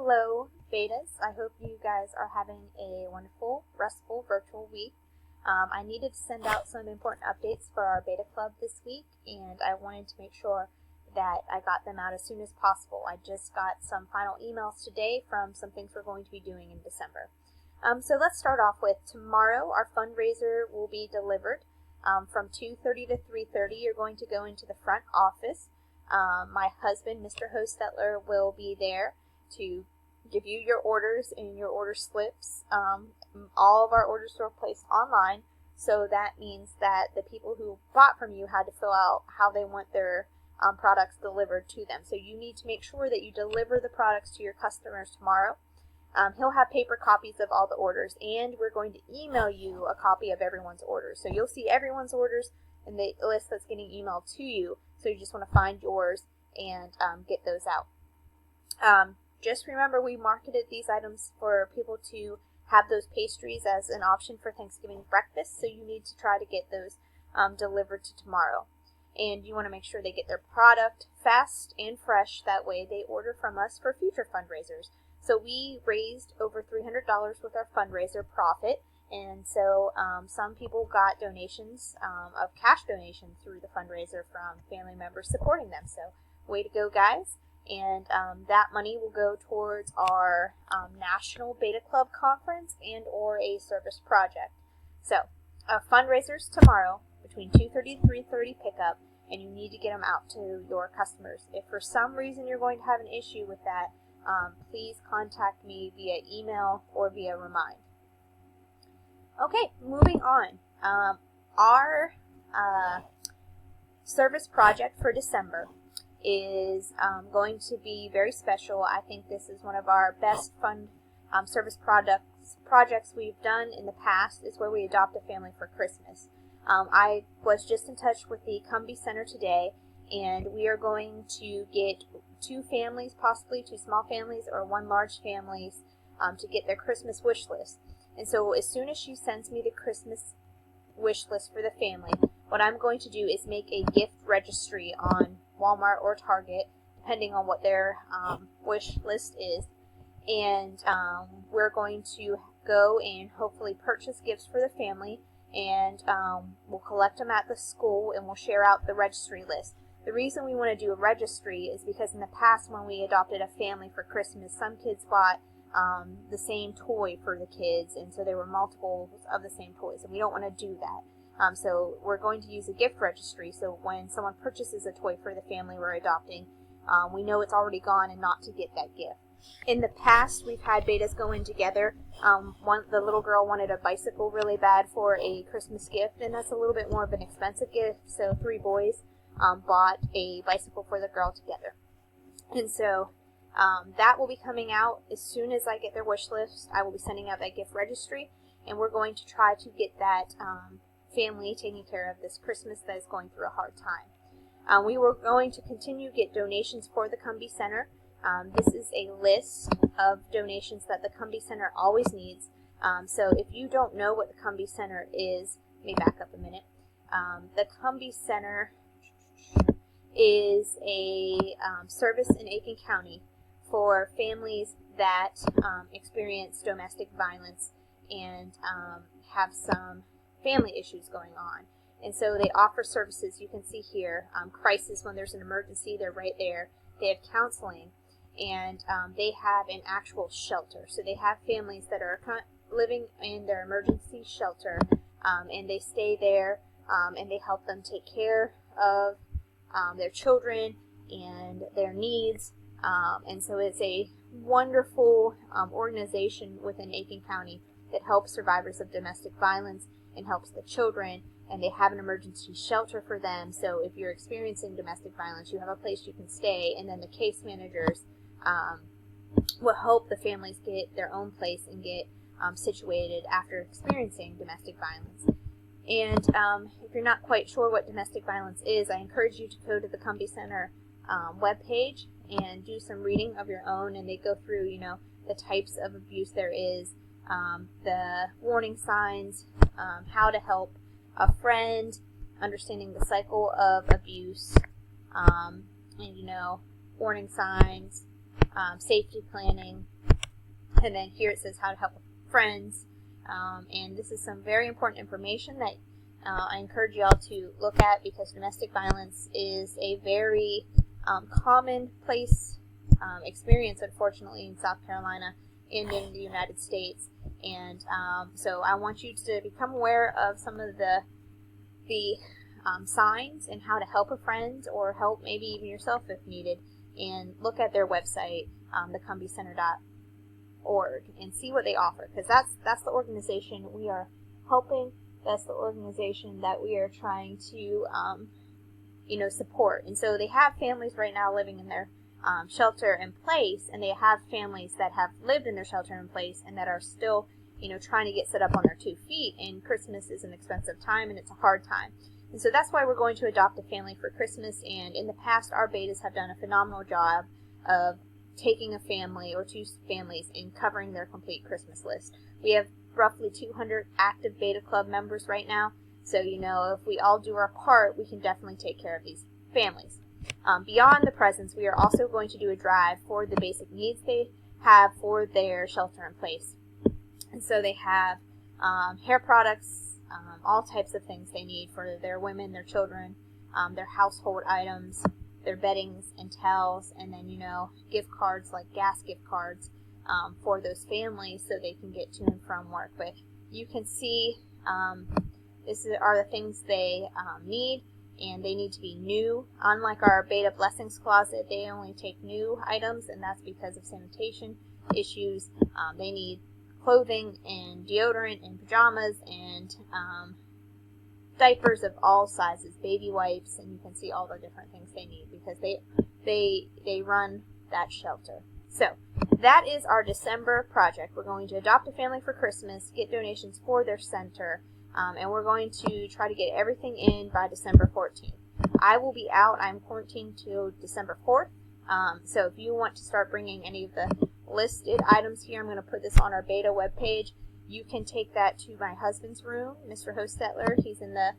Hello, Betas. I hope you guys are having a wonderful, restful virtual week. I needed to send out some important updates for our Beta Club this week, and I wanted to make sure that I got them out as soon as possible. I just got some final emails today from some things we're going to be doing in December. So let's start off with tomorrow. Our fundraiser will be delivered from 2:30 to 3:30. You're going to go into the front office. My husband, Mr. Hostetler, will be there to give you your orders and your order slips. All of our orders were placed online, so that means that the people who bought from you had to fill out how they want their products delivered to them. So you need to make sure that you deliver the products to your customers tomorrow. He'll have paper copies of all the orders, and we're going to email you a copy of everyone's orders. So you'll see everyone's orders in the list that's getting emailed to you, so you just want to find yours and get those out. Just remember, we marketed these items for people to have those pastries as an option for Thanksgiving breakfast, so you need to try to get those delivered to tomorrow. And you want to make sure they get their product fast and fresh, that way they order from us for future fundraisers. So we raised over $300 with our fundraiser profit, and so some people got donations of cash donations through the fundraiser from family members supporting them. So way to go, guys. And that money will go towards our National Beta Club Conference and or a service project. So fundraisers tomorrow between 2:30 and 3:30 pickup, and you need to get them out to your customers. If for some reason you're going to have an issue with that, please contact me via email or via Remind. Okay, moving on. Our service project for December is going to be very special. I think this is one of our best fun service projects we've done in the past. Is where we adopt a family for Christmas. I was just in touch with the Cumbie Center today, and we are going to get 2 families, possibly 2 small families or 1 large family, to get their Christmas wish list. And so as soon as she sends me the Christmas wish list for the family, what I'm going to do is make a gift registry on Walmart or Target, depending on what their wish list is. And we're going to go and hopefully purchase gifts for the family, and we'll collect them at the school, and we'll share out the registry list. The reason we want to do a registry is because in the past, when we adopted a family for Christmas, some kids bought the same toy for the kids, and so there were multiples of the same toys, and we don't want to do that. So we're going to use a gift registry, so when someone purchases a toy for the family we're adopting, we know it's already gone and not to get that gift. In the past, we've had betas go in together. The little girl wanted a bicycle really bad for a Christmas gift, and that's a little bit more of an expensive gift, so 3 boys bought a bicycle for the girl together. And so that will be coming out as soon as I get their wish list. I will be sending out that gift registry, and we're going to try to get that family taking care of this Christmas that is going through a hard time. We were going to continue to get donations for the Cumbie Center. This is a list of donations that the Cumbie Center always needs. So if you don't know what the Cumbie Center is, let me back up a minute. The Cumbie Center is a service in Aiken County for families that experience domestic violence and have some family issues going on. And so they offer services, you can see here, crisis, when there's an emergency, they're right there. They have counseling, and they have an actual shelter. So they have families that are living in their emergency shelter, and they stay there, and they help them take care of their children and their needs. And so it's a wonderful organization within Aiken County that helps survivors of domestic violence and helps the children, and they have an emergency shelter for them. So if you're experiencing domestic violence, you have a place you can stay, and then the case managers will help the families get their own place and get situated after experiencing domestic violence. And if you're not quite sure what domestic violence is, I encourage you to go to the Cumbie Center webpage and do some reading of your own, and they go through, the types of abuse there is, the warning signs, how to help a friend, understanding the cycle of abuse, and warning signs, safety planning, and then here it says how to help friends. And this is some very important information that I encourage you all to look at, because domestic violence is a very commonplace experience, unfortunately, in South Carolina and in the United States. And so I want you to become aware of some of the signs and how to help a friend, or help maybe even yourself if needed, and look at their website, thecumbicenter.org, and see what they offer, because that's the organization we are helping. That's the organization that we are trying to support. And so they have families right now living in their shelter in place, and they have families that have lived in their shelter in place and that are still trying to get set up on their 2 feet. And Christmas is an expensive time, and it's a hard time. And so that's why we're going to adopt a family for Christmas. And in the past, our betas have done a phenomenal job of taking a family or 2 families and covering their complete Christmas list. We have roughly 200 active beta club members right now. So, if we all do our part, we can definitely take care of these families. Beyond the presents, we are also going to do a drive for the basic needs they have for their shelter in place. And so they have hair products, all types of things they need for their women, their children, their household items, their beddings and towels, and then, gift cards like gas gift cards for those families so they can get to and from work. But you can see these are the things they need, and they need to be new. Unlike our Beta Blessings Closet, they only take new items, and that's because of sanitation issues. They need clothing and deodorant and pajamas and diapers of all sizes, baby wipes, and you can see all the different things they need because they run that shelter. So that is our December project. We're going to adopt a family for Christmas, get donations for their center, and we're going to try to get everything in by December 14th. I will be out. I'm quarantined till December 4th. So if you want to start bringing any of the listed items here, I'm going to put this on our beta webpage. You can take that to my husband's room, Mr. Hostetler. He's in the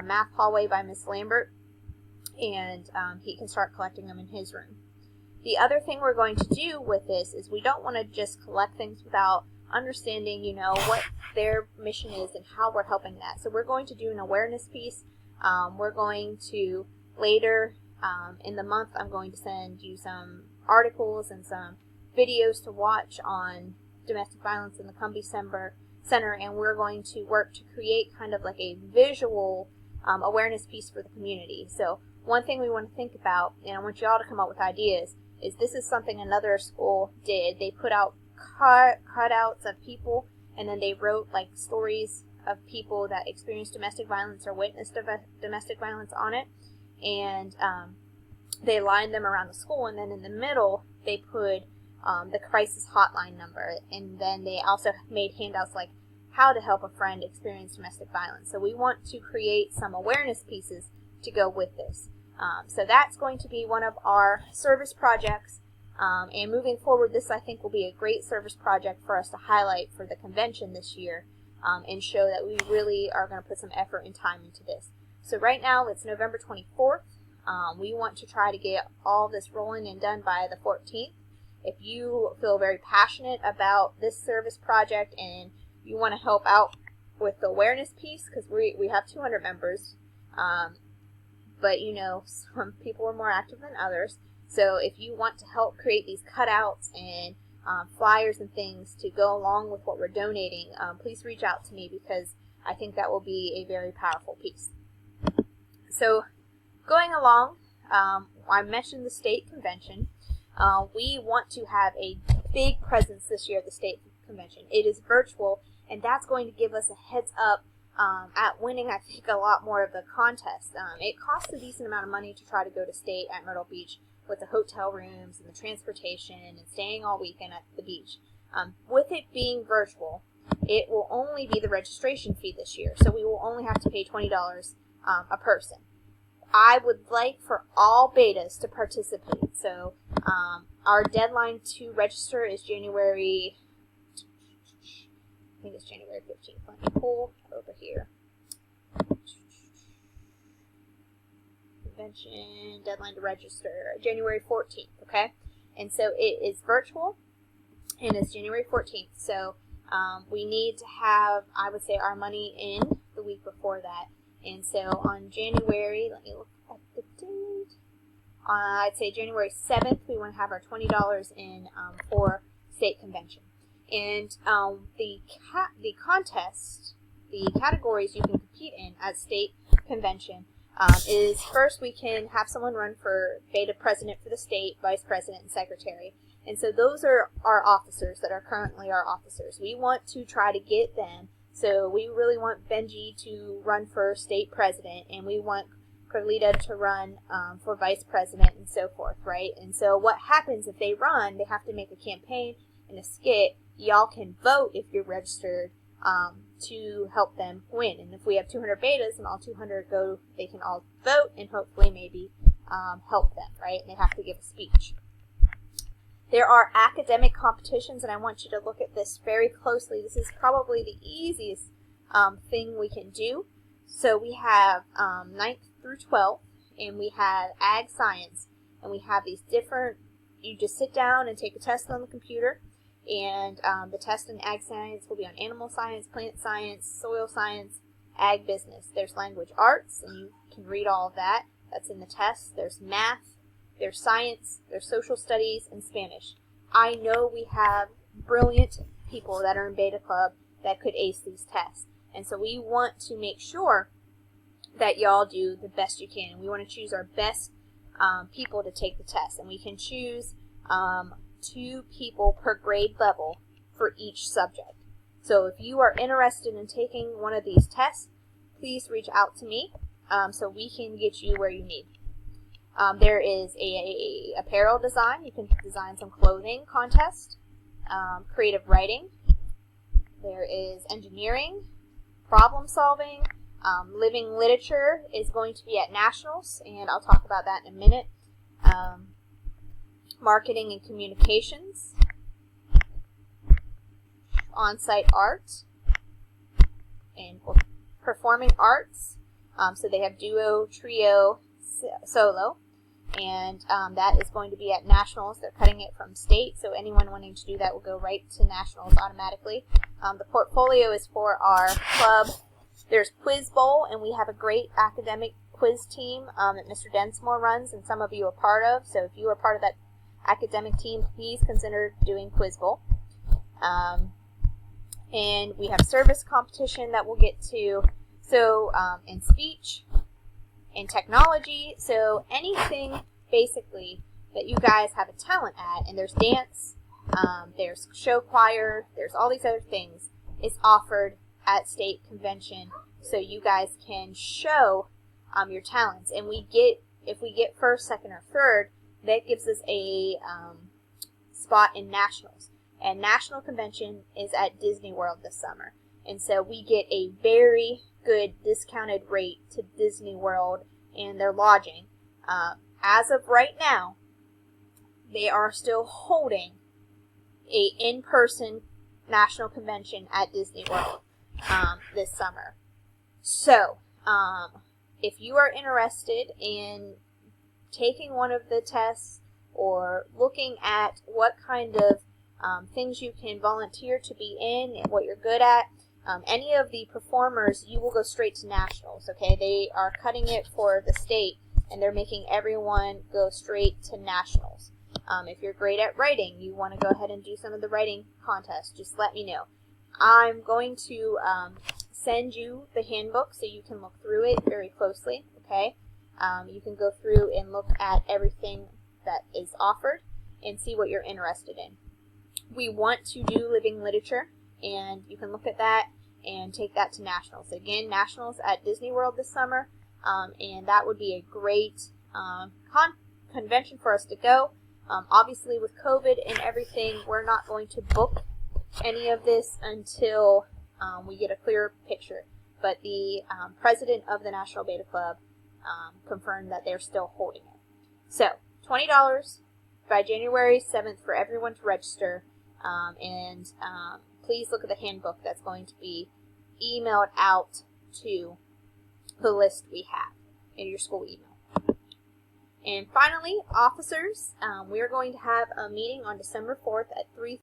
math hallway by Miss Lambert, and he can start collecting them in his room. The other thing we're going to do with this is we don't want to just collect things without understanding, what their mission is and how we're helping that. So we're going to do an awareness piece. We're going to later in the month, I'm going to send you some articles and some videos to watch on domestic violence in the Cumbie Center, and we're going to work to create kind of like a visual awareness piece for the community. So one thing we want to think about, and I want you all to come up with ideas, is this is something another school did. They put out cutouts of people, and then they wrote like stories of people that experienced domestic violence or witnessed domestic violence on it, and they lined them around the school, and then in the middle they put the crisis hotline number, and then they also made handouts like how to help a friend experience domestic violence. So we want to create some awareness pieces to go with this. So that's going to be one of our service projects, and moving forward, this I think will be a great service project for us to highlight for the convention this year, and show that we really are going to put some effort and time into this. So right now it's November 24th. We want to try to get all this rolling and done by the 14th. If you feel very passionate about this service project and you want to help out with the awareness piece, because we have 200 members, but some people are more active than others. So if you want to help create these cutouts and flyers and things to go along with what we're donating, please reach out to me, because I think that will be a very powerful piece. So going along, I mentioned the state convention. We want to have a big presence this year at the state convention. It is virtual, and that's going to give us a heads up at winning, I think, a lot more of the contest. It costs a decent amount of money to try to go to state at Myrtle Beach with the hotel rooms and the transportation and staying all weekend at the beach. With it being virtual, it will only be the registration fee this year, so we will only have to pay $20 a person. I would like for all betas to participate. So our deadline to register is January 15th. Let me pull over here. Convention deadline to register January 14th, okay? And so it is virtual, and it's January 14th. So we need to have, I would say, our money in the week before that. And so on January, let me look at the date. I'd say January 7th, we want to have our $20 in for state convention. And the contest, the categories you can compete in at state convention is, first, we can have someone run for Beta president for the state, vice president, and secretary. And so those are our officers that are currently our officers. We want to try to get them. So we really want Benji to run for state president, and we want Carlita to run for vice president, and so forth, right? And so what happens if they run, they have to make a campaign and a skit. Y'all can vote if you're registered to help them win. And if we have 200 betas and all 200 go, they can all vote and hopefully maybe help them, right? And they have to give a speech. There are academic competitions, and I want you to look at this very closely. This is probably the easiest thing we can do. So we have 9th through 12th, and we have ag science, and we have these different, you just sit down and take a test on the computer, and the test in ag science will be on animal science, plant science, soil science, ag business. There's language arts, and you can read all of that. That's in the test. There's math, there's science, there's social studies, and Spanish. I know we have brilliant people that are in Beta Club that could ace these tests. And so we want to make sure that y'all do the best you can. And we want to choose our best people to take the test. And we can choose 2 people per grade level for each subject. So if you are interested in taking one of these tests, please reach out to me so we can get you where you need. There is a apparel design. You can design some clothing contest, creative writing. There is engineering, problem solving. Living literature is going to be at nationals, and I'll talk about that in a minute. Marketing and communications, on-site art, and performing arts. So they have duo, trio, solo, and that is going to be at nationals. They're cutting it from state, so anyone wanting to do that will go right to nationals automatically. The portfolio is for our club. There's Quiz Bowl, and we have a great academic quiz team that Mr. Densmore runs, and some of you are part of. So if you are part of that academic team, please consider doing Quiz Bowl. And we have service competition that we'll get to. So in speech, in technology, so anything basically that you guys have a talent at, and there's dance, there's show choir, there's all these other things, is offered at state convention, so you guys can show your talents. And if we get first, second, or third, that gives us a spot in nationals. And national convention is at Disney World this summer, and so we get a very good discounted rate to Disney World and their lodging. As of right now, they are still holding a in-person national convention at Disney World this summer. So, if you are interested in taking one of the tests or looking at what kind of things you can volunteer to be in and what you're good at, any of the performers, you will go straight to nationals, okay? They are cutting it for the state, and they're making everyone go straight to nationals. If you're great at writing, you want to go ahead and do some of the writing contests, just let me know. I'm going to send you the handbook so you can look through it very closely, okay? You can go through and look at everything that is offered and see what you're interested in. We want to do living literature, and you can look at that and take that to nationals. Again, nationals at Disney World this summer, and that would be a great convention for us to go. Obviously, with COVID and everything, we're not going to book any of this until we get a clearer picture. But the president of the National Beta Club confirmed that they're still holding it. So, $20 by January 7th for everyone to register. And please look at the handbook that's going to be emailed out to the list we have in your school email. And finally, officers, we are going to have a meeting on December 4th at 3